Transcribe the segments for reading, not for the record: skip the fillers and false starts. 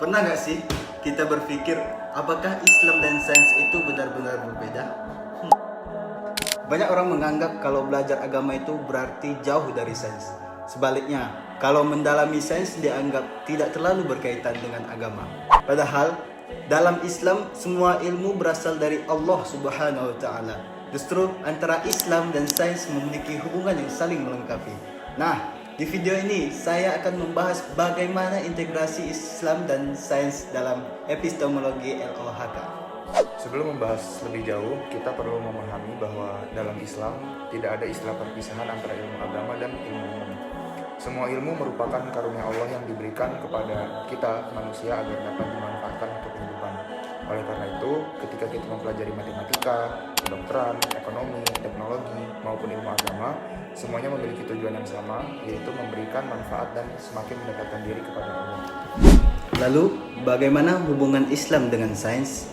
Pernah nggak sih kita berpikir apakah Islam dan sains itu benar-benar berbeda? Banyak orang menganggap kalau belajar agama itu berarti jauh dari sains. Sebaliknya, kalau mendalami sains dianggap tidak terlalu berkaitan dengan agama. Padahal dalam Islam semua ilmu berasal dari Allah Subhanahu wa taala. Justru antara Islam dan sains memiliki hubungan yang saling melengkapi. Nah, di video ini saya akan membahas bagaimana integrasi Islam dan sains dalam epistemologi LOHK. Sebelum membahas lebih jauh, kita perlu memahami bahwa dalam Islam tidak ada istilah perpisahan antara ilmu agama dan ilmu umum. Semua ilmu merupakan karunia Allah yang diberikan kepada kita manusia agar dapat dimanfaatkan untuk kehidupan. Oleh karena itu, ketika kita mempelajari matematika, kedokteran, ekonomi, teknologi, maupun ilmu agama, semuanya memiliki tujuan yang sama, yaitu memberikan manfaat dan semakin mendekatkan diri kepada Allah. Lalu, bagaimana hubungan Islam dengan sains?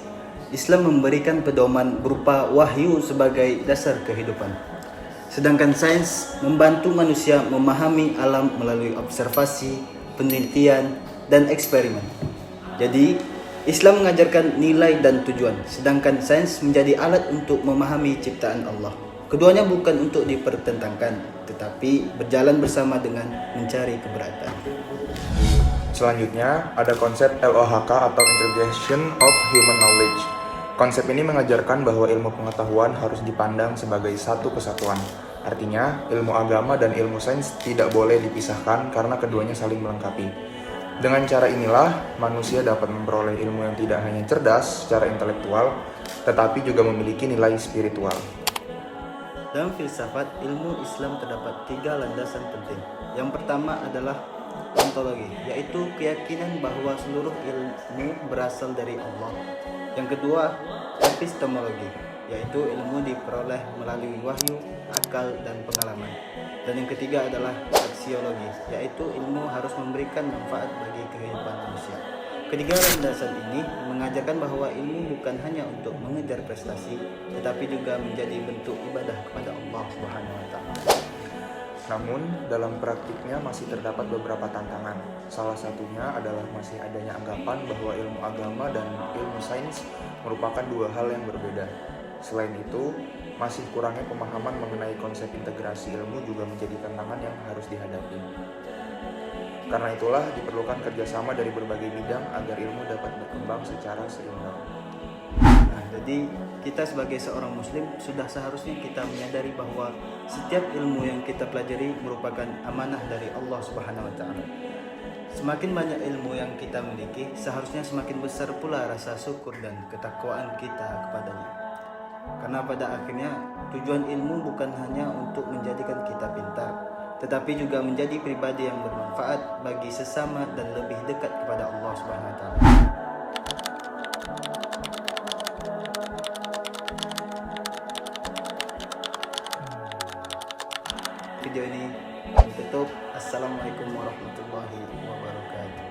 Islam memberikan pedoman berupa wahyu sebagai dasar kehidupan. Sedangkan sains membantu manusia memahami alam melalui observasi, penelitian, dan eksperimen. Jadi, Islam mengajarkan nilai dan tujuan, sedangkan sains menjadi alat untuk memahami ciptaan Allah. Keduanya bukan untuk dipertentangkan, tetapi berjalan bersama dengan mencari keberatan. Selanjutnya, ada konsep LOHK atau Integration of Human Knowledge. Konsep ini mengajarkan bahwa ilmu pengetahuan harus dipandang sebagai satu kesatuan. Artinya, ilmu agama dan ilmu sains tidak boleh dipisahkan karena keduanya saling melengkapi. Dengan cara inilah, manusia dapat memperoleh ilmu yang tidak hanya cerdas secara intelektual, tetapi juga memiliki nilai spiritual. Dalam filsafat, ilmu Islam terdapat 3 landasan penting. Yang pertama adalah ontologi, yaitu keyakinan bahwa seluruh ilmu berasal dari Allah. Yang kedua, epistemologi, yaitu ilmu diperoleh melalui wahyu, akal, dan pengalaman. Dan yang ketiga adalah aksiologi, yaitu ilmu harus memberikan manfaat bagi kehidupan manusia. Ketiga landasan ini mengajarkan bahwa ilmu bukan hanya untuk mengejar prestasi, tetapi juga menjadi bentuk ibadah kepada Allah Subhanahu wa taala. Namun, dalam praktiknya masih terdapat beberapa tantangan. Salah satunya adalah masih adanya anggapan bahwa ilmu agama dan ilmu sains merupakan dua hal yang berbeda. Selain itu, masih kurangnya pemahaman mengenai konsep integrasi ilmu juga menjadi tantangan yang harus dihadapi. Karena itulah diperlukan kerjasama dari berbagai bidang agar ilmu dapat berkembang secara seimbang. Jadi kita sebagai seorang muslim sudah seharusnya kita menyadari bahwa setiap ilmu yang kita pelajari merupakan amanah dari Allah Subhanahu wa taala. Semakin banyak ilmu yang kita miliki, seharusnya semakin besar pula rasa syukur dan ketakwaan kita kepadanya. Karena pada akhirnya tujuan ilmu bukan hanya untuk menjadikan kita pintar, tetapi juga menjadi pribadi yang bermanfaat bagi sesama dan lebih dekat kepada Allah Subhanahu wa taala. Video ini ditutup. Assalamualaikum warahmatullahi wabarakatuh.